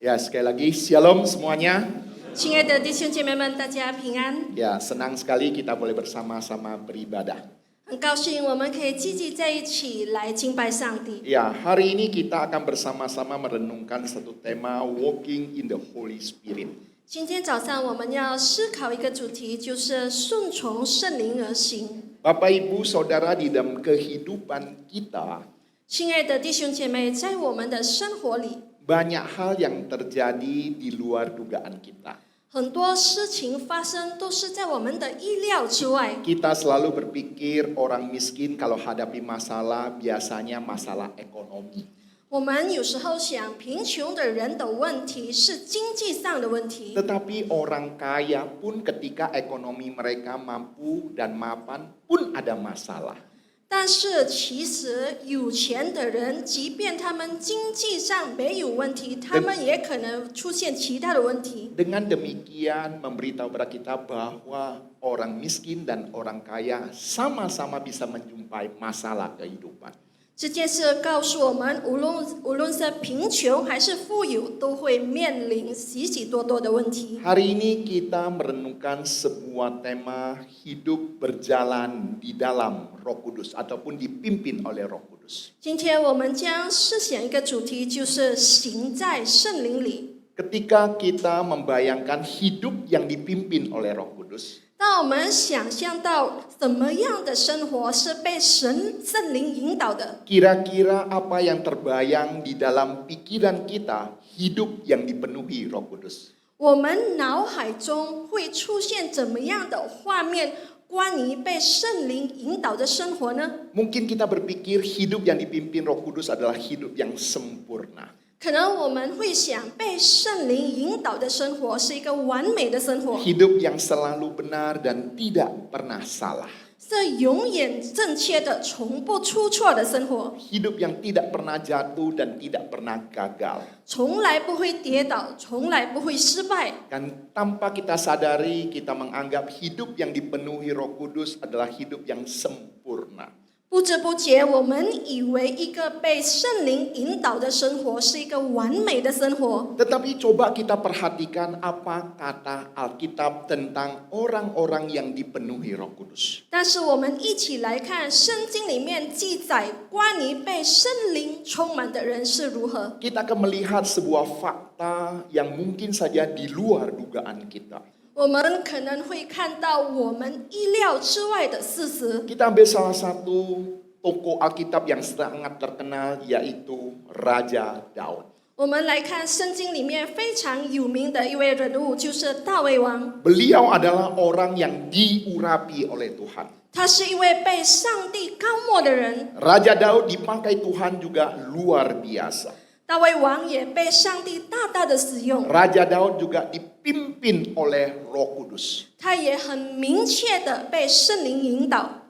Ya, sekali lagi Shalom semuanya. 亲爱的弟兄姐妹们，大家平安！ Ya, senang sekali kita boleh bersama-sama beribadah. 很高兴我们可以积极在一起来敬拜上帝。 Ya, hari ini kita akan bersama-sama merenungkan satu tema Walking in the Holy Spirit. 今天早上我们要思考一个主题，就是顺从圣灵而行。 Bapak Ibu Saudara, di dalam kehidupan kita 亲爱的弟兄姐妹，在我们的生活里， banyak hal yang terjadi di luar dugaan kita. 很多事情发生都是在我们的意料之外。 Kita selalu berpikir orang miskin kalau hadapi masalah biasanya masalah ekonomi. 我们有时候想，贫穷的人的问题是经济上的问题， Tetapi orang kaya pun ketika ekonomi mereka mampu dan mapan pun ada masalah. 但是其实有钱的人，即便他们经济上没有问题，他们也可能出现其他的问题。 Dengan demikian memberitahu kepada kita bahwa orang miskin dan orang kaya sama-sama bisa menjumpai masalah kehidupan. 这件事告诉我们，无论是贫穷还是富有，都会面临许许多多的问题。 Hari ini kita merenungkan sebuah tema hidup berjalan di dalam Roh Kudus ataupun dipimpin oleh Roh Kudus. 今天我们将思想一个主题，就是行在圣灵里。 Ketika kita membayangkan hidup yang dipimpin oleh Roh Kudus, 当我们想象到什么样的生活是被圣灵引导的， kira-kira apa yang terbayang di dalam pikiran kita hidup yang dipenuhi Roh Kudus? 我们脑海中会出现怎么样的画面？关于被圣灵引导的生活呢？ Mungkin kita berpikir hidup yang dipimpin Roh Kudus adalah hidup yang sempurna. 可能我们会想，被圣灵引导的生活是一个完美的生活， Hidup yang selalu benar dan tidak pernah salah. 是永远正确的、从不出错的生活， Hidup yang tidak pernah jatuh dan tidak pernah gagal. 从来不会跌倒，从来不会失败。 Dan tanpa kita sadari, kita menganggap hidup yang dipenuhi Roh Kudus adalah hidup yang sempurna. 不知不觉，我们以为一个被圣灵引导的生活是一个完美的生活。 Tetapi coba kita perhatikan apa kata Alkitab tentang orang-orang yang dipenuhi Roh Kudus. 但是我们一起来看圣经里面记载关于被圣灵充满的人是如何。 Kita akan melihat sebuah fakta yang mungkin saja di luar dugaan kita. 我们可能会看到我们意料之外的事实。 Kita ambil salah satu tokoh Alkitab yang sangat terkenal, yaitu Raja Daud. 我们来看圣经里面非常有名的一位人物，就是大卫王。 Beliau adalah orang yang diurapi oleh Tuhan. 他是一位被上帝膏抹的人。 Raja Daud dipakai Tuhan juga luar biasa. 大卫王也被上帝大大的使用， Raja Daud juga dipimpin oleh Roh Kudus. 他也很明确的被圣灵引导。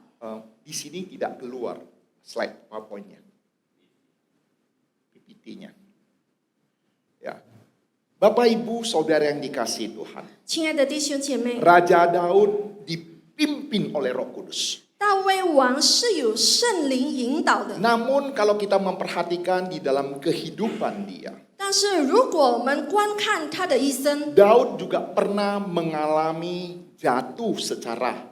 Di sini tidak keluar slide PowerPoint-nya, PPT-nya. Ya, Bapak Ibu Saudara yang dikasihi Tuhan, 亲爱的弟兄姐妹， Raja Daud dipimpin oleh Roh Kudus. 大卫王是有圣灵引导的。 Namun kalau kita memperhatikan di dalam kehidupan dia, 但是如果我们观看他的一生， Daud juga pernah mengalami jatuh secara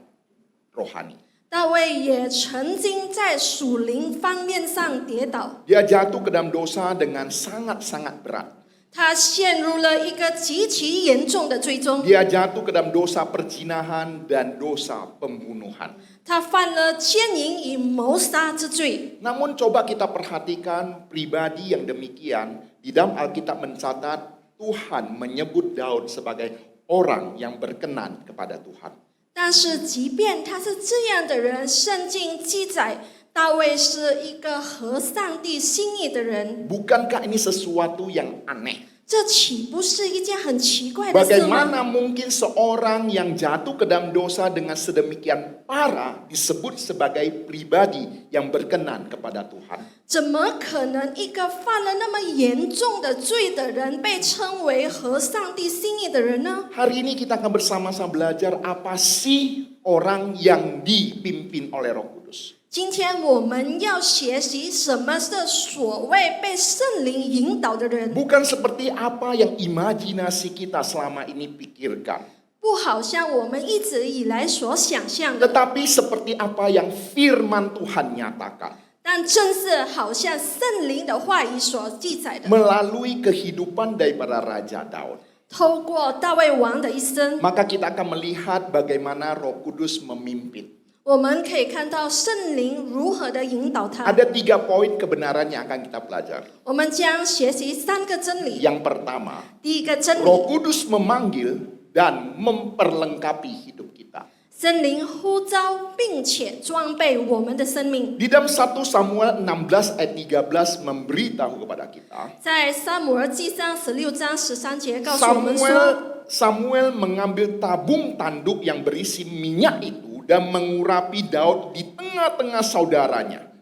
rohani. 大卫也曾经在属灵方面上跌倒， Dia jatuh ke dalam dosa dengan sangat-sangat berat. 他陷入了一个极其严重的罪中， Dia jatuh ke dalam dosa perzinahan dan dosa pembunuhan. 他犯了奸淫与谋杀之罪。 Namun coba kita perhatikan pribadi yang demikian. Di dalam Alkitab mencatat Tuhan menyebut Daud sebagai orang yang berkenan kepada Tuhan. 但是即便他是这样的人，圣经记载大卫是一个合上帝心意的人， Bukankah ini sesuatu yang aneh? 这岂不是一件很奇怪的事吗？ Bagaimana mungkin seorang yang jatuh ke dalam dosa dengan sedemikian parah disebut sebagai pribadi yang berkenan kepada Tuhan? 怎么可能一个犯了那么严重的罪的人被称为合上帝心意的人呢？ Hari ini kita akan bersama-sama belajar apa sih orang yang dipimpin oleh Roh Kudus. 今天我们要学习什么是所谓被圣灵引导的人， Bukan seperti apa yang imajinasi kita selama ini pikirkan. 不好像我们一直以来所想象的， Tetapi seperti apa yang firman Tuhan nyatakan. 但正是好像圣灵的话语所记载的， Melalui kehidupan daripada Raja Daud. 透过大卫王的一生， Maka kita akan melihat bagaimana Roh Kudus memimpin. 我们可以看到圣灵如何的引导他。 Ada 3 poin kebenaran yang akan kita pelajari. 我们将学习3个真理。 Yang pertama, 第一个真理， Roh Kudus memanggil dan memperlengkapi hidup kita. 圣灵呼召并且装备我们的生命。 Di dalam 1 Samuel 16 ayat 13 memberitahu kepada kita, 在撒母耳记上16章13节告诉我们说， Samuel mengambil tabung tanduk yang berisi minyak itu dan mengurapi Daud di tengah-tengah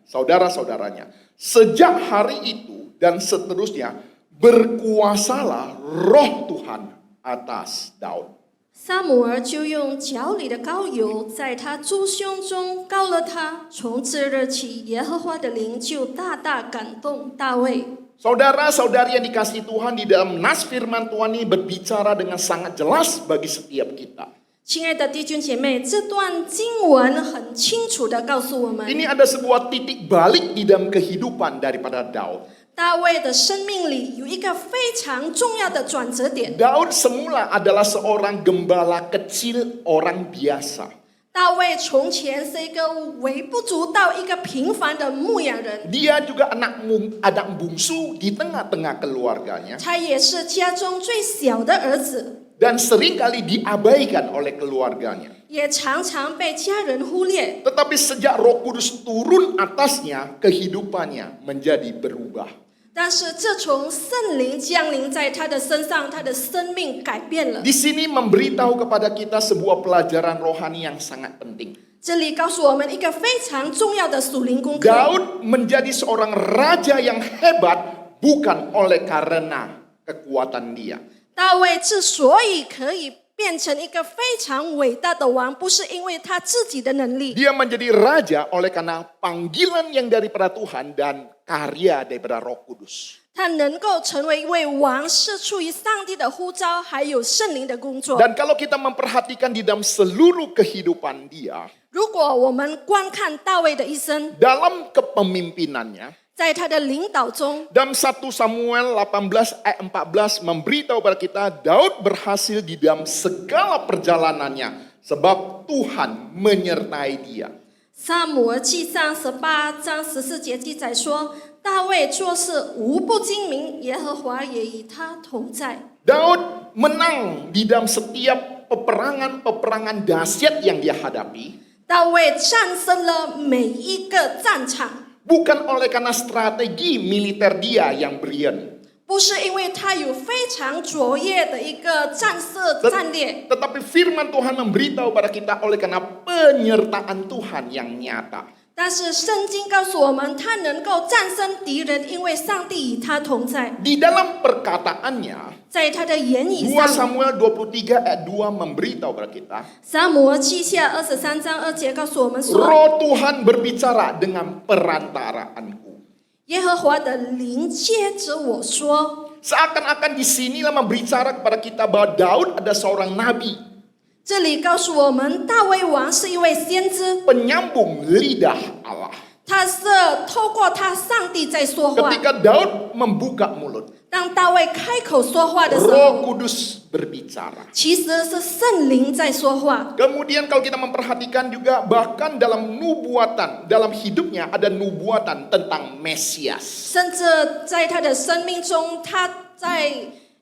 saudara-saudaranya. Sejak hari itu dan seterusnya berkuasalah Roh Tuhan atas Daud. 撒母耳就用脚里的膏油在他猪胸中膏了他，从这日起，耶和华的灵就大大感动大卫。 Saudara-saudari yang dikasihi Tuhan, di dalam nas firman Tuhan ini berbicara dengan sangat jelas bagi setiap kita. 亲爱的弟兄姐妹，这段经文很清楚地告诉我们， Ini ada sebuah titik balik di dalam kehidupan daripada Daud. 大卫的生命里有一个非常重要的转折点。 Daud semula adalah seorang gembala kecil, orang biasa. 大卫从前是一个微不足道、一个平凡的牧羊人， Dia juga anak bungsu di tengah-tengah keluarganya 他也是家中最小的儿子， dan seringkali diabaikan oleh keluarganya. 也常常被家人忽略。 Tetapi sejak Roh Kudus turun atasnya, kehidupannya menjadi berubah. 但是自从圣灵降临在他的身上，他的生命改变了。 Di sini memberitahu kepada kita sebuah pelajaran rohani yang sangat penting. 这里告诉我们一个非常重要的属灵功课。 Daud menjadi seorang raja yang hebat bukan oleh karena kekuatan dia. 大卫之所以可以变成一个非常伟大的王，不是因为他自己的能力， Dia menjadi raja oleh karena panggilan yang daripada Tuhan dan karya daripada Roh Kudus. 他能够成为一位王，是出于上帝的呼召，还有圣灵的工作。 Dan kalau kita memperhatikan di dalam seluruh kehidupan dia, 如果我们观看大卫的一生， dalam kepemimpinannya, 在他的领导中， dalam 1 Samuel 18 ayat 14 memberitahu kepada kita Daud berhasil di dalam segala perjalanannya sebab Tuhan menyertai dia. 撒母耳记上18章14节记载说，大卫做事无不精明，耶和华也与他同在。 Daud menang di dalam setiap peperangan-peperangan dahsyat yang dia hadapi. 大卫战胜了每一个战场， Bukan oleh karena strategi militer dia yang brilliant. 不是因为他有非常卓越的一个战术战略， Tetapi firman Tuhan memberitahu pada kita oleh karena penyertaan Tuhan yang nyata. 但是圣经告诉我们，他能够战胜敌人，因为上帝与他同在。 Di dalam perkataannya, 在他的言语 2 上， Samuel 23 ayat 2 memberitahu pada kita, 撒母耳记下23章2节告诉我们说， Roh Tuhan berbicara dengan perantaraanku. 耶和华的灵接着我说。 Seakan-akan di sinilah membicara kepada kita bahwa Daud ada seorang nabi, 这里告诉我们，大卫王是一位先知， penyambung lidah Allah. 他是透过他上帝在说话。 Ketika Daud membuka mulut, 当大卫开口说话的时 Roh 候， Kudus berbicara. 其实是圣灵在说话。 Kemudian kalau kita memperhatikan juga bahkan dalam nubuatan, dalam hidupnya ada nubuatan tentang Mesias. 甚至在他的生命中，他在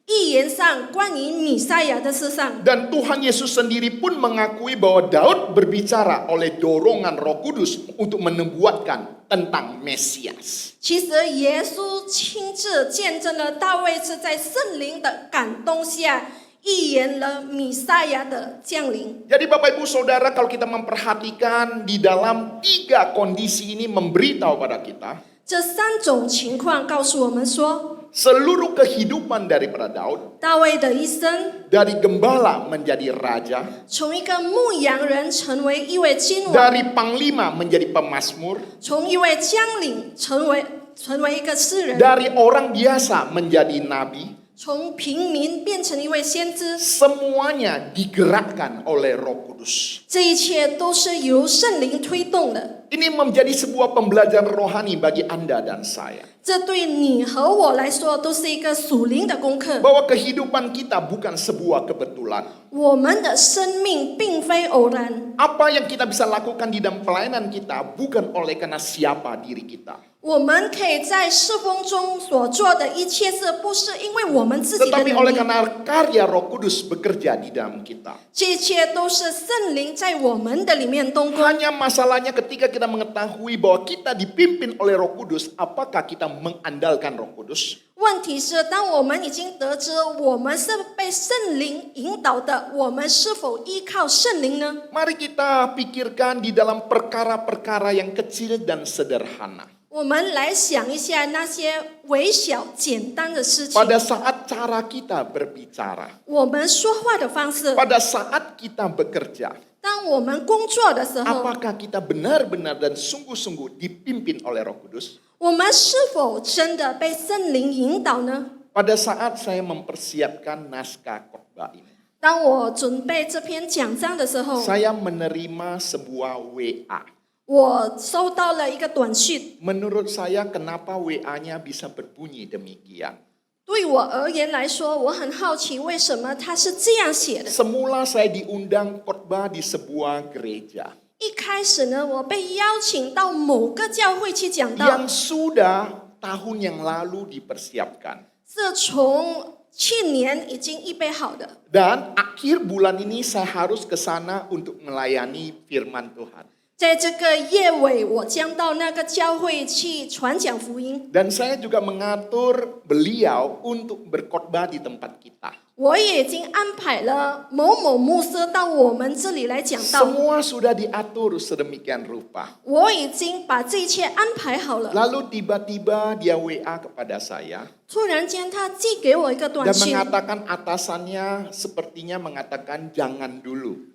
预言上关于弥赛亚的事上， Dan Tuhan Yesus sendiri pun mengakui bahwa Daud berbicara oleh dorongan Roh Kudus untuk menubuatkan tentang Mesias. 其实耶稣亲自见证了大卫是在圣灵的感动下预言了弥赛亚的降临。 Jadi Bapak Ibu Saudara, kalau kita memperhatikan di dalam 3 kondisi ini memberitahu pada kita, 这三种情况告诉我们说， Seluruh kehidupan daripada Daud, 大卫的一生 dari gembala menjadi raja, 从一个牧羊人成为一位君王， dari panglima menjadi pemazmur, 从一位将领成为一个诗人， dari orang biasa menjadi nabi, 从平民变成一位先知， semuanya digerakkan oleh Roh Kudus. 这一切都是由圣灵推动的。 Ini menjadi sebuah pembelajaran rohani bagi Anda dan saya. 这对你和我来说都是一个属灵的功课。 Bahwa kehidupan kita bukan sebuah kebetulan. 我们的生命并非偶然， Apa yang kita bisa lakukan di dalam pelayanan kita bukan oleh karena siapa diri kita. 我们可以在侍奉中所做的一切事，不是因为我们自己的 Tetapi 能 oleh 力， karena karya Roh Kudus bekerja di dalam kita. 这一切都是圣灵在我们的里面动工。 Hanya masalahnya ketika kita mengetahui bahwa kita dipimpin oleh Roh Kudus, apakah kita mengandalkan Roh Kudus? 问题是，当我们已经得知我们是被圣灵引导的，我们是否依靠圣灵呢？ Mari kita pikirkan di dalam perkara-perkara yang kecil dan sederhana. 我们来想一下那些微小简单的事情， Pada saat cara kita berbicara, 我们说话的方式， pada saat kita bekerja, 当我们工作的时候， apakah kita benar-benar dan sungguh-sungguh dipimpin oleh Roh Kudus? 我们是否真的被圣灵引导呢？ Pada saat saya mempersiapkan naskah khotbah ini, 当我准备这篇讲章的时候， saya menerima sebuah WA. 我收到了一个短讯。 Menurut saya kenapa WA-nya bisa berbunyi demikian? 对我而言来说，我很好奇为什么他是这样写的。 Semula saya diundang khotbah di sebuah gereja 一开始呢，我被邀请到某个教会去讲道， yang sudah tahun yang lalu dipersiapkan. 是从去年已经预备好的。 Dan akhir bulan ini saya harus ke sana untuk melayani firman Tuhan. 在这个月尾，我将到那个教会去传讲福音。 Dan saya juga mengatur beliau untuk berkhotbah di tempat kita. 我也已经安排了某某牧师到我们这里来讲道， Semua sudah diatur sedemikian rupa. 我已经把这一切安排好了。 Lalu tiba-tiba dia WA kepada saya 突然间，他寄给我一个短 dan 信， mengatakan atasannya sepertinya mengatakan jangan dulu.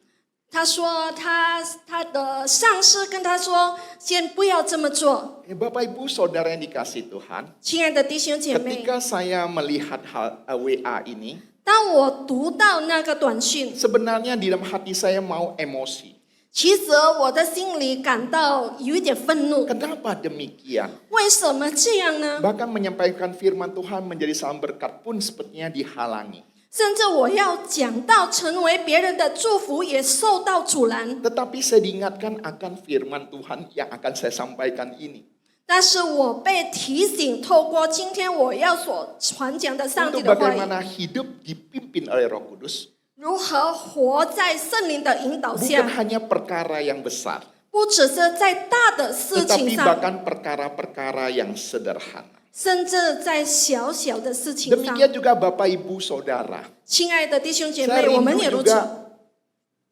他说他的上司跟他说，先不要这么做。 Bapak Ibu Saudara yang dikasih Tuhan, 亲爱的弟兄姐妹， ketika saya melihat WA ini, 当我读到那个短讯， sebenarnya di dalam hati saya mau emosi. 其实我的心里感到有一点愤怒。 Kenapa demikian? 为什么这样呢？ Bahkan menyampaikan firman Tuhan menjadi salam berkat pun sepertinya dihalangi. 甚至我要讲到成为别人的祝福，也受到阻拦。 Tetapi saya diingatkan akan firman Tuhan yang akan saya sampaikan ini. 但是我被提醒，透过今天我要所传讲的上帝 Untuk 的话语， bagaimana hidup dipimpin oleh Roh Kudus. 如何活在圣灵的引导 Bukan 下， hanya perkara yang besar. 不只是在大的事情 Tetapi 上， bahkan perkara-perkara yang sederhana. 甚至在小小的事情上。 Demikian juga Bapak Ibu Saudara. 亲爱的弟兄姐 Saya 妹，我们也 rindu 如此。 juga,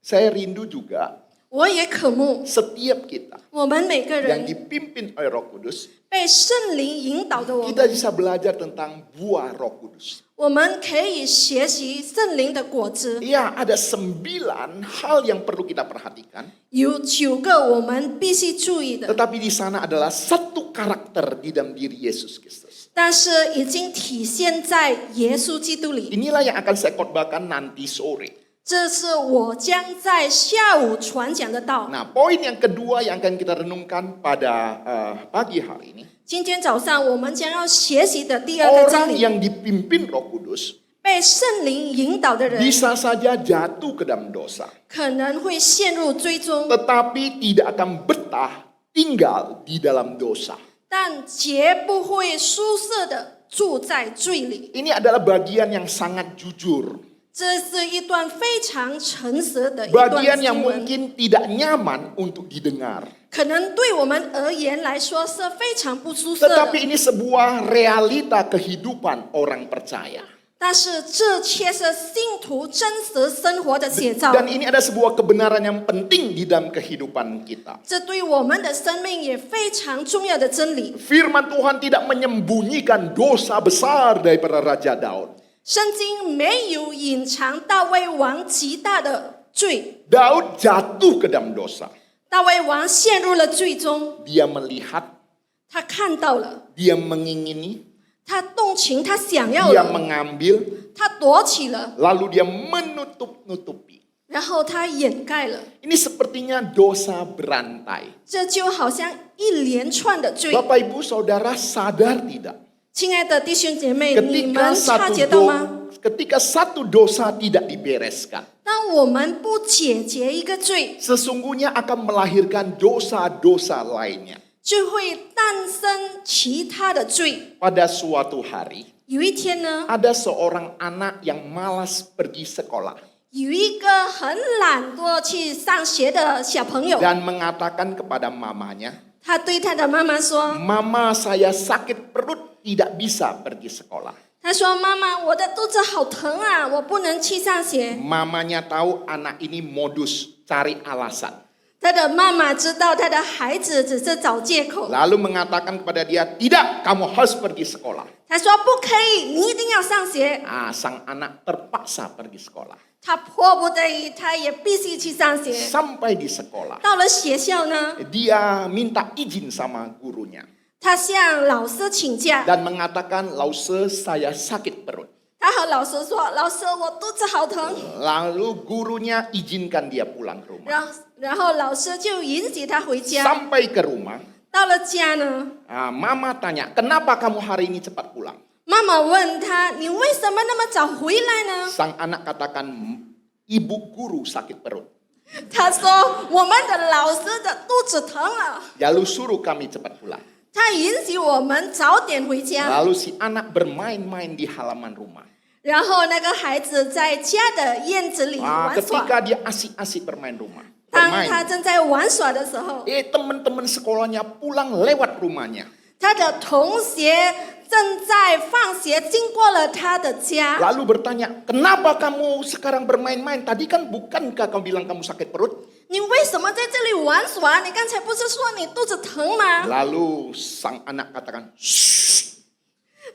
saya rindu juga 我也渴慕 setiap kita 我们每个 yang 人 dipimpin oleh Roh Kudus, 被圣灵引导的我 kita 们， bisa belajar tentang buah Roh Kudus. 我们可以学习圣灵的果子。 Ya, ada 9 hal yang perlu kita perhatikan. 有9个我们必须注意的， Tetapi di sana adalah satu karakter di dalam diri Yesus Kristus. 但是已经体现在耶稣基督里。 Inilah yang akan saya khotbahkan nanti sore. 这是我将在下午传讲的道。 Nah, poin yang kedua yang akan kita renungkan pada pagi hari ini. 今天早上我们将要学习的第二个真 Orang 理， yang dipimpin Roh Kudus 被圣灵引导的人 bisa saja jatuh ke dalam dosa. 可能会陷入追踪， Tetapi tidak akan betah tinggal di dalam dosa. 但绝不会舒适的住在罪里。 Ini adalah bagian yang sangat jujur. 这是一段非常诚实的一段 Bagian yang 经文， mungkin tidak nyaman untuk didengar. 可能对我们而言来说是非常不舒适的。 Tetapi ini sebuah realita kehidupan orang percaya. 但是这却是信徒真实生活的写照。 Dan ini ada sebuah kebenaran yang penting di dalam kehidupan kita. 这对我们的生命也非常重要的真理。 Firman Tuhan tidak menyembunyikan dosa besar daripada Raja Daud. 圣经没有隐藏大卫王极大的罪， Daud jatuh ke dalam dosa. 大卫王陷入了罪中， Dia melihat, 他看到了， dia mengingini, 他动情，他想要 dia 了， mengambil, 他夺起了， lalu dia menutup-nutupi. 然后他掩盖了。 Ini sepertinya dosa berantai. 这就好像一连串的罪。 Bapak Ibu Saudara sadar tidak? 亲爱的弟兄姐妹，你 Ketika 们察 satu 觉到吗？ ketika satu dosa tidak dibereskan, 当我们不解决一个罪， sesungguhnya akan melahirkan dosa-dosa lainnya. 就会诞生其他的罪。 Pada suatu hari, 有一天呢， ada seorang anak yang malas pergi sekolah 有一个很懒惰去上学的小朋友， dan mengatakan kepada mamanya, 他对他的妈妈说 "Mama, saya sakit perut, tidak bisa pergi sekolah." 他说妈妈，我的肚子好疼啊，我不能去上学。 Mamanya tahu anak ini modus cari alasan. 他的妈妈知道他的孩子只是找借口， Lalu mengatakan kepada dia, "Tidak, kamu harus pergi sekolah." 他说不可以，你一定要上学。 Sang anak terpaksa pergi sekolah. 他迫不得已，他也必须去上学。 Sampai di sekolah, 到了学校呢， dia minta izin sama gurunya 他向老师请假， dan mengatakan, "Lause, saya sakit perut." 他和老师说：“老师，我肚子好疼。 Lalu gurunya izinkan dia pulang ke rumah. 然后老师就允许他回家。 Sampai ke rumah, 到了家呢， mama tanya, "Kenapa kamu hari ini cepat pulang?" 妈妈问他：“你为什么那么早回来呢 Sang anak katakan, "Ibu guru sakit perut." ？”他说：“我们的老师的肚子疼了。 Lalu suruh kami cepat pulang. ”他允许我们早点回家。 Lalu si anak bermain-main di halaman rumah. 然后那个孩子在家的院子里玩耍。 Ketika dia asik-asik bermain rumah. 当他正在玩耍的时候， Teman-teman sekolahnya pulang lewat rumahnya. 他的同学正在放学经过了他的家。 Lalu bertanya, "Kenapa kamu sekarang bermain-main? Tadi kan bukankah kamu bilang kamu sakit perut?" 你为什么在这里玩耍？你刚才不是说你肚子疼吗？ Lalu sang anak katakan, "Shh,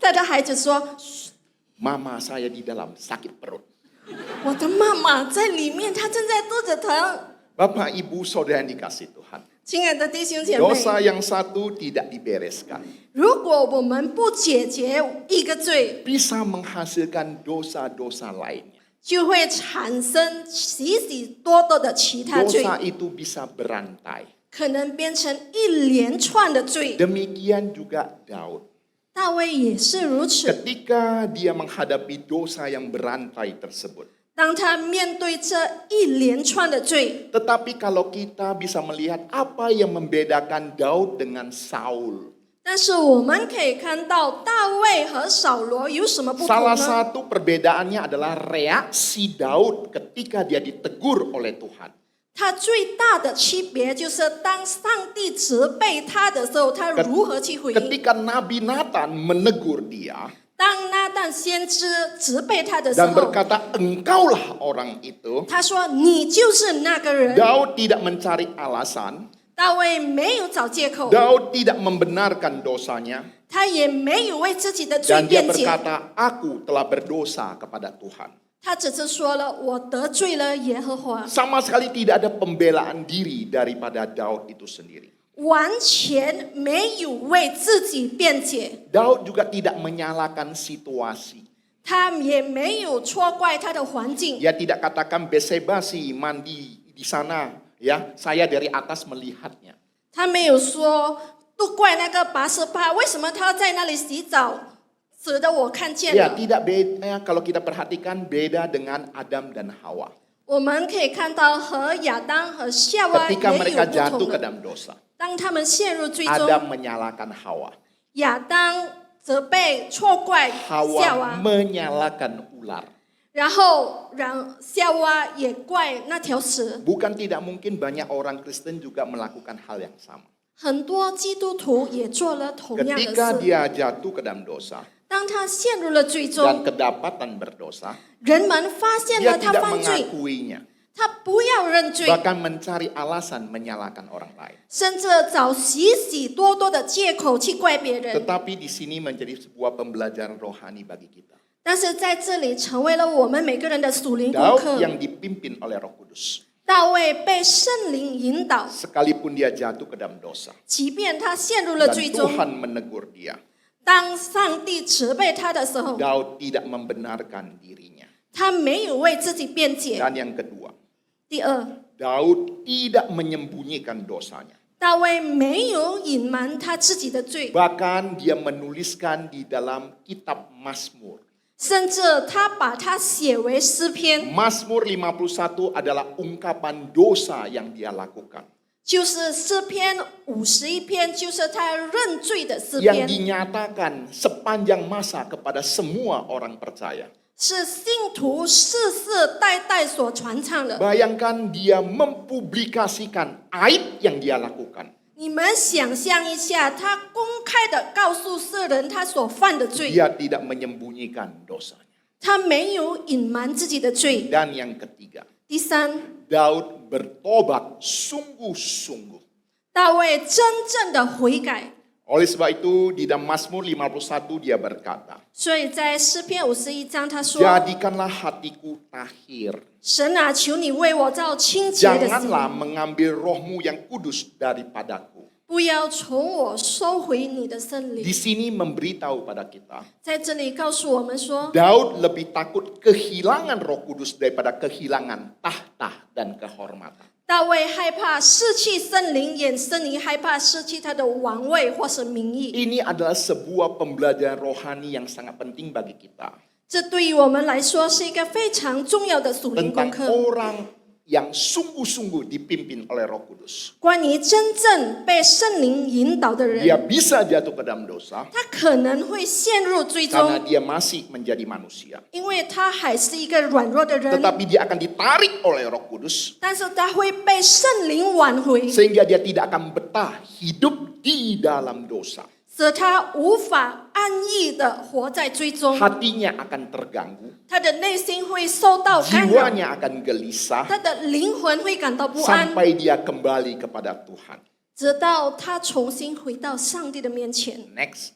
他的孩子说 mama saya di dalam sakit perut." 我的妈妈在里面，她正在肚子疼。 Bapak, Ibu, Saudara yang dikasih Tuhan. 亲爱的弟兄姐妹， Dosa yang satu tidak dibereskan. 如果我们不解决一个罪， Bisa menghasilkan dosa-dosa lainnya. 就会产生许许多多的其他罪， Dosa itu bisa berantai. 可能变成一连串的罪。 Demikian juga Daud. 大卫也是如此。 Ketika dia menghadapi dosa yang berantai tersebut. 当他面对这一连串的罪， Tetapi kalau kita bisa melihat apa yang membedakan Daud dengan Saul. 但是我们可以看到大卫和扫罗有什么不同 Salah 呢？ satu perbedaannya adalah reaksi Daud ketika dia ditegur oleh Tuhan. 他最大的区别就是当上帝责备他的时候，他如何去回应。 Ketika Nabi Nathan menegur dia 当拿但先知责备他的时 dan 候， berkata, "Engkaulah orang itu." 他说：“你就是那个人。” Daud tidak mencari alasan. 大卫没有找借口， Daud tidak membenarkan dosanya. 他也没有为自己的罪 Dan dia 辩解， berkata, "Aku telah berdosa kepada Tuhan." 他只是说了：“我得罪了耶和华。” Sama sekali tidak ada pembelaan diri daripada Daud itu sendiri. 完全没有为自己辩解， Daud juga tidak menyalahkan situasi. 他也没有错怪他的环境， Dia tidak katakan Betseba sih mandi di sana, ya. Saya dari atas melihatnya. 他没有说都怪那个拔示巴，为什么他要在那里洗澡，使得我看见 Ya, 了。 tidak beda kalau kita perhatikan beda dengan Adam dan Hawa. 我们可以看到和亚当和夏娃 Ketika 也有 mereka 不 jatuh 同 ke 的。 dalam dosa, 当他们陷入最终， Adam menyalahkan Hawa. 亚当责备、错怪夏 Hawa 娃， menyalahkan ular. 然后让夏娃也怪那条蛇。 Bukan tidak mungkin banyak orang Kristen juga melakukan hal yang sama. 很多基督徒也做了同样的 Ketika 事。 dia jatuh ke dalam dosa, 当他陷入了罪 dan 中， kedapatan berdosa, 人们发现 dia 了他 tidak 犯罪， mengakuinya, 他不要认罪， bahkan mencari alasan menyalahkan orang lain. 甚至找许许多多的借口去怪别人。 Tetapi di sini menjadi sebuah pembelajaran rohani bagi kita. 但是在这里成为了我们每个人的属灵功 Daud 课。 yang dipimpin oleh Roh Kudus, 大卫被圣灵引导， sekalipun dia jatuh ke dalam dosa, 即便他陷入了 dan 罪中， Tuhan menegur dia, 当上帝责备他的时候， Daud tidak membenarkan dirinya. 他没有为自己辩解。 Dan yang kedua, 第二， Daud tidak menyembunyikan dosanya. 大卫没有隐瞒他自己的罪， Bahkan dia menuliskan di dalam kitab Mazmur. 甚至他把它写为诗篇， Mazmur 51 adalah ungkapan dosa yang dia lakukan. 就是诗篇51篇，就是他认罪的诗 Yang 篇， dinyatakan sepanjang masa kepada semua orang percaya. 是信徒世世代代所传唱的。 Bayangkan dia mempublikasikan aib yang dia lakukan. 你们想象一下，他公开的告诉世人他所犯的罪， Dia tidak menyembunyikan dosanya. 他没有隐瞒自己的罪。 Dan yang ketiga, 第三， Daud bertobat sungguh-sungguh. 大卫真正的悔改。 Oleh sebab itu di dalam Mazmur 51 dia berkata, 所以在诗篇51章他说： Jadikanlah hatiku tahir. 神啊，求你为我造清洁的心， Janganlah mengambil rohmu yang kudus daripadaku. 不要从我收回你的圣 Di 灵。 sini memberitahu pada kita, 在这里告诉我们说， Daud lebih takut kehilangan roh kudus daripada kehilangan tahta dan kehormatan. 大卫害怕失去圣灵，也圣灵害怕失去他的王位或是名义。 Ini adalah sebuah pembelajaran rohani yang sangat penting bagi kita. 这对于我们来说是一个非常重要的属灵功 Tentang 课， orang yang sungguh-sungguh dipimpin oleh Roh Kudus. 关于真正被圣灵引导的 Dia 人， bisa jatuh ke dalam dosa 他可能会陷入最 karena 终， dia masih menjadi manusia. 因为他还是一个软弱的人， Tetapi dia akan ditarik oleh Roh Kudus 但是他会被圣灵挽回， sehingga dia tidak akan betah hidup di dalam dosa. 使他无法安逸的活在最终， Hatinya akan terganggu, 他的内心会受到干扰， jiwanya akan gelisah 他的灵魂会感到不安， sampai dia kembali kepada Tuhan. 直到他重新回到上帝的面前。 Next.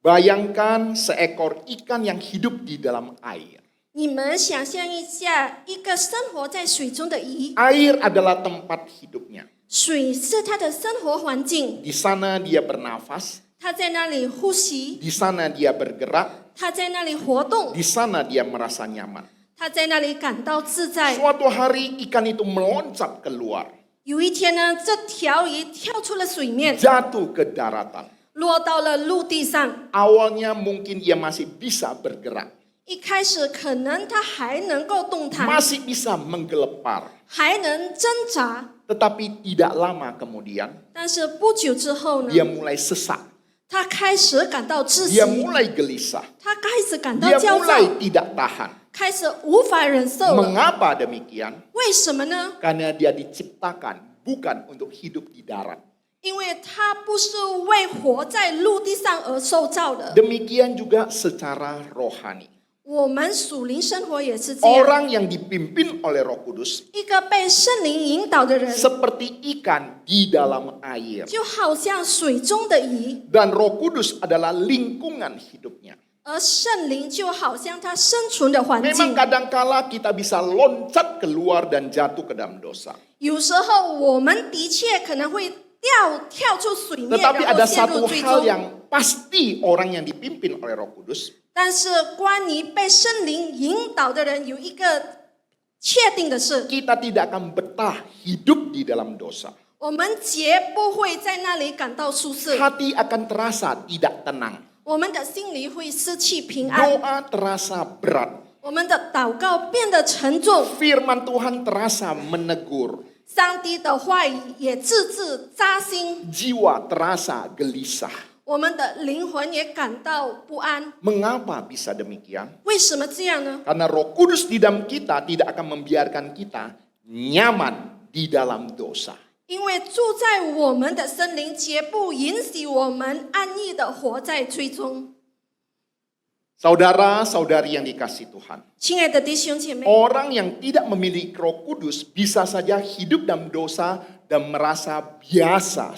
Bayangkan seekor ikan yang hidup di dalam air. 你们想象一下，一个生活在水中的鱼， Air adalah tempat hidupnya. 水是他的生活环境， Di sana dia bernafas, 他在那里呼吸， di sana dia bergerak, 他在那里活动， di sana dia merasa nyaman. 他在那里感到自在。 Suatu hari ikan itu meloncat keluar, 有一天呢，这条鱼跳出了水面， jatuh ke daratan. 落到了陆地上。 Awalnya mungkin ia masih bisa bergerak, 一开始可能它还能够动弹， masih bisa menggelepar. 还能挣扎， Tetapi tidak lama kemudian 但是不久之后呢， dia mulai sesak, 他开始感到窒息， dia mulai gelisah, 他开始感到 dia 焦躁， mulai tidak tahan. 开始无法忍受了。 Mengapa demikian? 为什么呢？ Karena dia diciptakan bukan untuk hidup di darat. 因为他不是为活在陆地上而受造的。 Demikian juga secara rohani. 我们属灵生活也是这样， Orang yang dipimpin oleh Roh Kudus 一个被圣灵引导的人， seperti ikan di dalam air. 就好像水中的鱼， Dan Roh Kudus adalah lingkungan hidupnya. 而圣灵就好像他生存的环 Memang 境。 kadangkala kita bisa loncat keluar dan jatuh ke dalam dosa. 有时候我们的确可能会跳出水面， Tetapi 然 ada 后陷入 satu 最 hal 终。 yang pasti orang yang dipimpin oleh Roh Kudus 但是关于被圣灵引导的人，有一个确定的是， kita tidak akan betah hidup di dalam dosa. 我们绝不会在那里感到舒适， Hati akan terasa tidak tenang. 我们的心里会失去平安， Doa terasa berat. 我们的祷告变得沉重， Firman Tuhan terasa menegur. 上帝的话语也字字扎心， Jiwa terasa gelisah. 我们的灵魂也感到不安。 Mengapa bisa demikian? 为什么这样呢？ Karena Roh Kudus di dalam kita tidak akan membiarkan kita nyaman di dalam dosa. 因为住在我们的圣灵绝不允许我们安逸的活在罪中。 Saudara-saudari yang dikasih Tuhan, 亲爱的弟兄姐妹， orang yang tidak memiliki Roh Kudus bisa saja hidup dalam dosa dan merasa biasa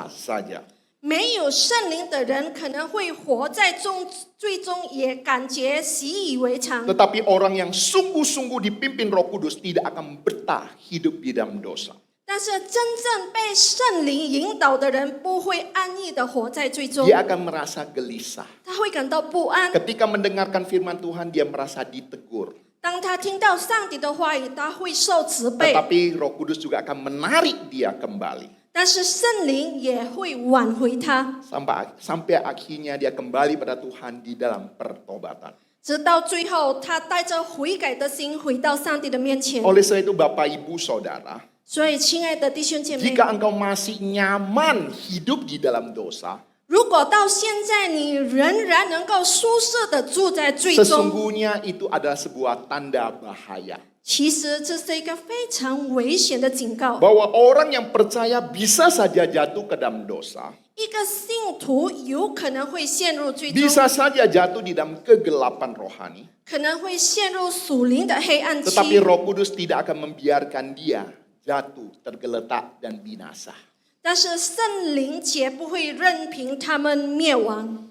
saja. 没有圣灵的人可能会活在罪中，也感觉习以为常。 Tetapi orang yang sungguh-sungguh dipimpin Roh Kudus tidak akan betah hidup di dalam dosa. 但是真正被圣灵引导的人，不会安逸的活在罪中， Dia akan merasa gelisah. 他会感到不安。 Ketika mendengarkan firman Tuhan, dia merasa ditegur. 当他听到上帝的话语，他会受责备。 Tetapi Roh Kudus juga akan menarik dia kembali. 但是圣灵也会挽回他， Sampai akhirnya dia kembali pada Tuhan di dalam pertobatan. 直到最后，他带着悔改的心回到上帝的面前。 Oleh sebab itu Bapak Ibu Saudara, 所以，亲爱的弟兄姐妹， jika engkau masih nyaman hidup di dalam dosa, 如果到现在你仍然能够舒适的住在罪中， sesungguhnya itu adalah sebuah tanda bahaya. 其实这是一个非常危险的警告。 Bahwa orang yang percaya bisa saja jatuh ke dalam dosa, 一个信徒有可能会陷入罪中， bisa saja jatuh di dalam kegelapan rohani. 可能会陷入属灵的黑暗期。 Tetapi Roh Kudus tidak akan membiarkan dia jatuh, tergeletak dan binasa. 但是圣灵绝不会任凭他们灭亡。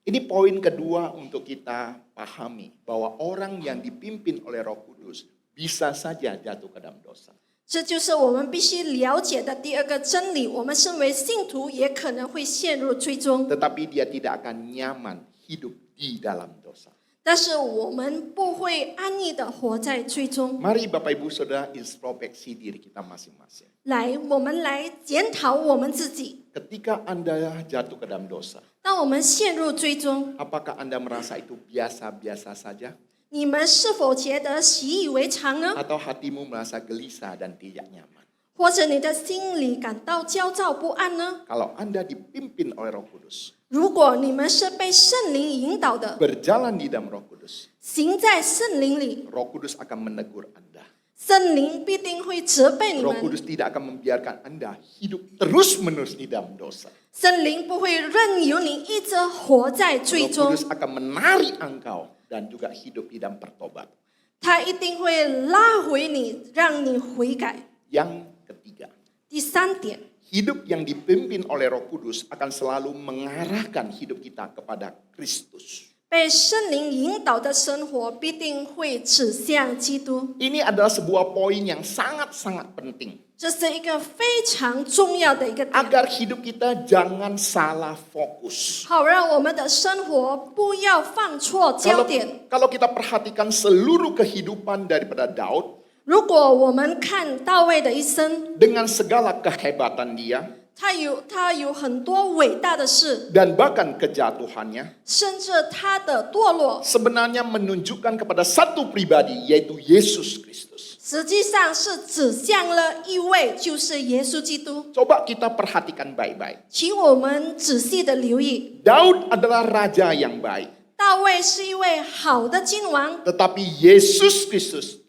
Ini poin kedua untuk kita pahami, bahwa orang yang dipimpin oleh Roh Kudus bisa saja jatuh ke dalam dosa. 这就是我们必须了解的第二个真理。我们身为信徒，也可能会陷入罪中， Tetapi dia tidak akan nyaman hidup di dalam dosa. 但是我们不会安逸的活在罪中。 Mari Bapak Ibu Saudara introspeksi diri kita masing-masing. 来，我们来检讨我们自己。 Ketika Anda jatuh ke dalam dosa, 当我们陷入罪中， apakah Anda merasa itu biasa-biasa saja? 你们是否觉得习以为常呢？ Atau hatimu merasa gelisah dan tidak nyaman? 或者你的心里感到焦躁不安呢？ Kalau Anda dipimpin oleh Roh Kudus, 如果你们是被圣灵引导的， berjalan di dalam Roh Kudus, 行在圣灵里， Roh Kudus akan menegur Anda. 圣灵必定会责备你 Roh 们。 Kudus tidak akan membiarkan Anda hidup terus-menerus di dalam dosa. 圣灵不会任由你一直活在 Roh 罪中， Kudus akan menarik engkau dan juga hidup di dalam pertobat. 他一定会拉回你，让你悔改。 Yang ketiga, 第三点， hidup yang dipimpin oleh Roh Kudus akan selalu mengarahkan hidup kita kepada Kristus. 被圣灵引导的生活必定会指向基督。 Ini adalah sebuah poin yang sangat-sangat penting. 这是一个非常重要的一个点， Agar hidup kita jangan salah fokus. 好让我们的生活不要放错焦点。 Kalau kita perhatikan seluruh kehidupan daripada Daud, 如果我们看大卫的一生， dengan segala kehebatan dia 他有很多伟大的事， dan bahkan kejatuhannya, 甚至他的堕落， sebenarnya menunjukkan kepada satu pribadi, yaitu Yesus Kristus. 实际上是指向了一位，就是耶稣基督。 Coba kita perhatikan baik-baik. 请我们仔细的留意， Daud adalah raja yang baik, 大卫是一位好的君王， tetapi Yesus Kristus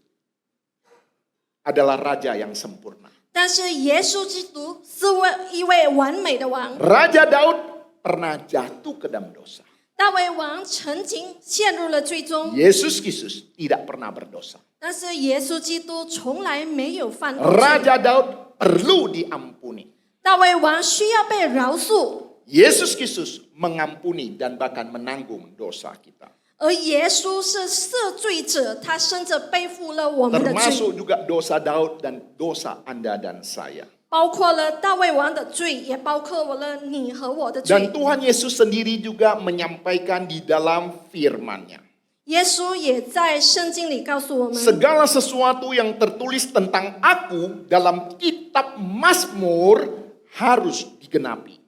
adalah raja yang sempurna. 但是耶稣基督是一位完美的王。 Raja Daud pernah jatuh ke dalam dosa. 大卫王曾经陷入了罪中， Yesus Kristus tidak pernah berdosa. 但是耶稣基督从来没有犯过罪。 Raja Daud perlu diampuni. 大卫王需要被饶恕， Yesus Kristus mengampuni dan bahkan menanggung dosa kita. 而耶稣是赦罪者，他甚至背负了我们的罪， Termasuk juga dosa Daud dan dosa Anda dan saya. 包括了大卫王的罪，也包括了你和我的罪 Dan。Tuhan Yesus sendiri juga menyampaikan di dalam firman-Nya. 耶稣也在圣经里告诉我们， Segala sesuatu yang tertulis tentang aku dalam kitab Mazmur harus digenapi.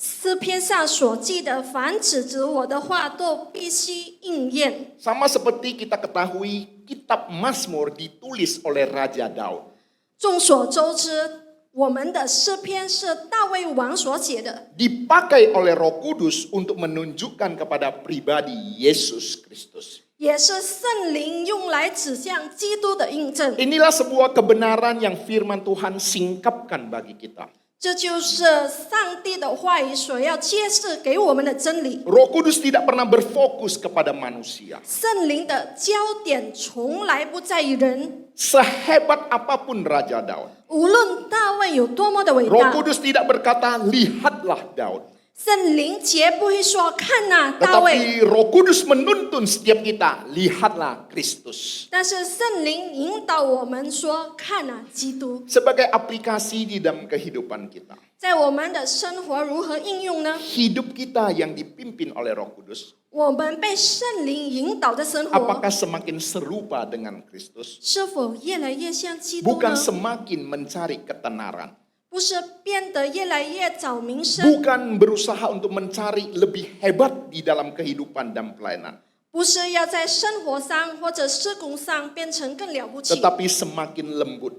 诗篇上所记的，凡指指我的话，都必须应验。 Sama seperti kita ketahui kitab Mazmur ditulis oleh Raja Daud. 众所周知，我们的诗篇是大卫王所写的， Dipakai oleh Roh Kudus untuk menunjukkan kepada pribadi Yesus Kristus. 也是圣灵用来指向基督的印证。 Inilah sebuah kebenaran yang firman Tuhan singkapkan bagi kita. 这就是上帝的话语所要揭示给我们的真理。 Roh Kudus tidak pernah berfokus kepada manusia. 圣灵的焦点从来不在于人， Sehebat apapun Raja Daud, 无论大卫有多么的伟 Roh 大， Kudus tidak berkata, lihatlah Daud. 圣灵绝不会说看呐、大卫。 Tetapi Roh Kudus menuntun setiap kita, lihatlah Kristus. 但是圣灵引导我们说看呐、基督。 Sebagai aplikasi di dalam kehidupan kita. 在我们的生活如何应用呢？ Hidup kita yang dipimpin oleh Roh Kudus, 我们被圣灵引导的生活 apakah semakin serupa dengan Kristus? 是否越来越像基督 Bukan 呢？ semakin mencari ketenaran. 不是变得越来越找名声， Bukan berusaha untuk mencari lebih hebat di dalam kehidupan dan pelayanan. 不是要在生活上或者施工上变成更了不起， Tetapi semakin lembut,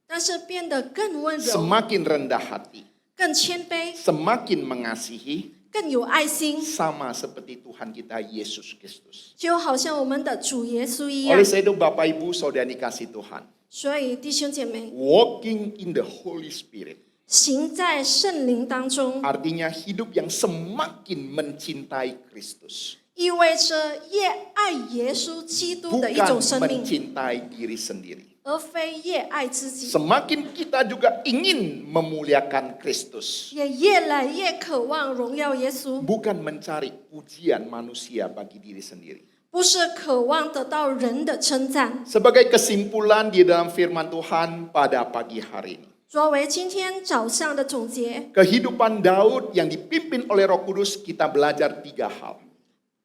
但是变得更温柔、 semakin rendah hati, 更谦卑、 semakin mengasihi, 更有爱心， sama seperti Tuhan kita Yesus Kristus. 就好像我们的主耶稣一样 Oleh。sebab itu Bapak Ibu Saudara dikasih Tuhan, 所以弟兄姐妹， walking in the Holy Spirit 行在圣灵当中， artinya hidup yang semakin mencintai Kristus, 意味着越爱耶稣基督的一种 bukan 生命， mencintai diri sendiri. 而非越爱自己， Semakin kita juga ingin memuliakan Kristus, 也越来越渴望荣耀耶稣， bukan mencari pujian manusia bagi diri sendiri. 不是渴望得到人的称赞。 Sebagai kesimpulan di dalam firman Tuhan pada pagi hari ini, 作为今天早上的总结， kehidupan Daud yang dipimpin oleh Roh Kudus, kita belajar 3 hal.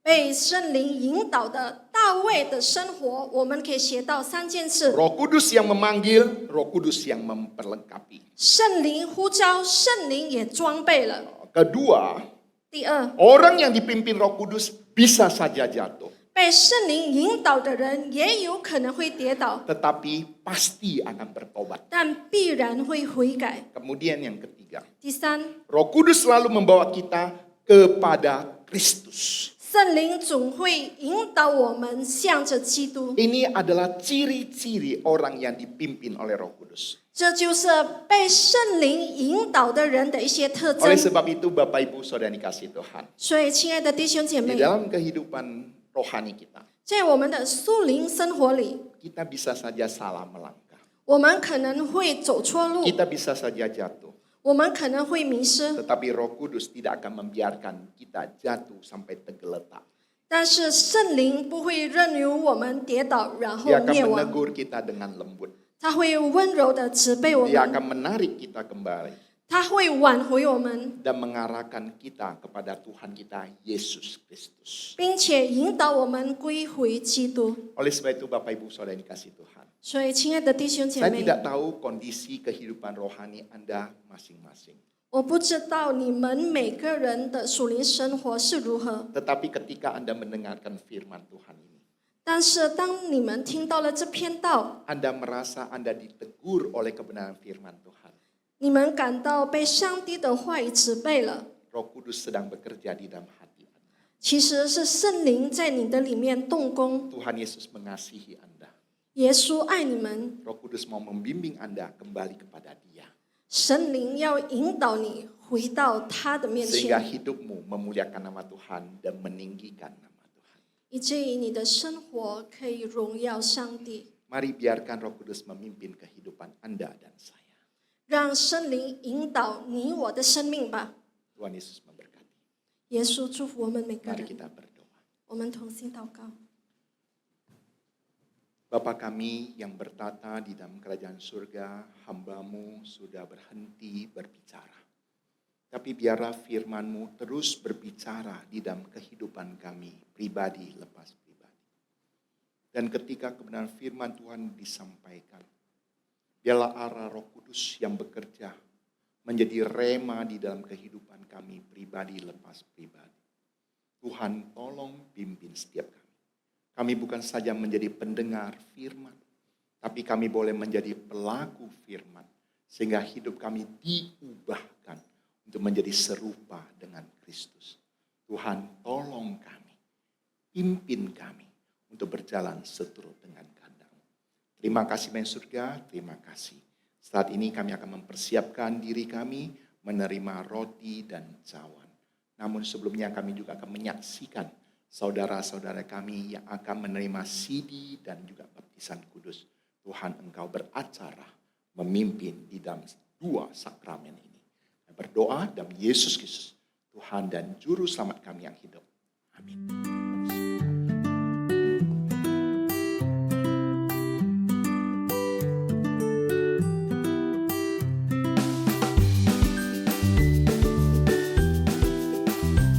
被圣灵引导的大卫的生活，我们可以学到3件事： Roh Kudus yang memanggil, Roh Kudus yang memperlengkapi. 圣灵呼召，圣灵也装备了。 Kedua, 第二， orang yang dipimpin Roh Kudus bisa saja jatuh, 被圣灵引导的人也有可能会跌倒， tetapi pasti akan bertobat. 但必然会悔改。 Kemudian yang ketiga, 第三， Roh Kudus selalu membawa kita kepada Kristus. 圣灵总会引导我们向着基督， Ini adalah ciri-ciri orang yang dipimpin oleh Roh Kudus. 这就是被圣灵引导的人的一些特征 Oleh。sebab itu Bapak Ibu Saudara yang dikasih Tuhan, 所以，亲爱的弟兄姐 di 妹， dalam kehidupan rohani kita, 在我们的属灵生活里， kita bisa saja salah melangkah. 我们可能会走错路， Kita bisa saja jatuh. 我们可能会迷失， Tetapi Roh Kudus tidak akan membiarkan kita jatuh sampai tergeletak. 但是圣灵不会任由我们跌倒，然后 Dia akan 灭亡。 menegur kita dengan lembut. 他会温柔的慈悲我 Dia 们， akan menarik kita kembali 他会挽回我们， dan mengarahkan kita kepada Tuhan kita Yesus Kristus. 并且引导我们归回基督。 Oleh sebab itu Bapak Ibu Saudara yang dikasih Tuhan, 所以，亲爱的弟兄姐 saya 妹， tidak tahu kondisi kehidupan rohani Anda masing-masing. 我不知道你们每个人的属灵生活是如何， Tetapi ketika Anda mendengarkan firman Tuhan ini, 但是当你们听到了这篇道， Anda merasa Anda ditegur oleh kebenaran firman Tuhan. 你们感到被上帝的话语责备了， Roh Kudus sedang bekerja di dalam hati Anda. 其实是圣灵在你的里面动工。 Tuhan Yesus mengasihi Anda. 耶稣爱你们， Roh Kudus mau membimbing Anda kembali kepada Dia. 神灵要引导你回到他的面 Sehingga 前， hidupmu memuliakan nama Tuhan dan meninggikan nama Tuhan. 以至于你的生活可以荣耀上帝。 Mari biarkan Roh Kudus memimpin kehidupan Anda dan saya. 让圣灵引导你我的生命吧。 Tuhan Yesus memberkati. 耶稣祝福我们每个 Mari 人， kita berdoa. 我们同心祷告。 Bapa kami yang bertata di dalam kerajaan surga, hamba-Mu sudah berhenti berbicara. Tapi biarlah firman-Mu terus berbicara di dalam kehidupan kami, pribadi lepas pribadi. Dan ketika kebenaran firman Tuhan disampaikan, biarlah arah Roh Kudus yang bekerja menjadi rema di dalam kehidupan kami, pribadi lepas pribadi. Tuhan tolong pimpin setiap kami. Kami bukan saja menjadi pendengar firman, tapi kami boleh menjadi pelaku firman, sehingga hidup kami diubahkan untuk menjadi serupa dengan Kristus. Tuhan tolong kami, pimpin kami untuk berjalan seturut dengan kehendak-Mu. Terima kasih Bapa surga, terima kasih. Saat ini kami akan mempersiapkan diri kami menerima roti dan cawan. Namun sebelumnya kami juga akan menyaksikan saudara-saudara kami yang akan menerima sidi dan juga baptisan kudus. Tuhan, Engkau beracara memimpin di dalam dua sakramen ini. Berdoa dalam Yesus Kristus, Tuhan dan Juru Selamat kami yang hidup. Amin.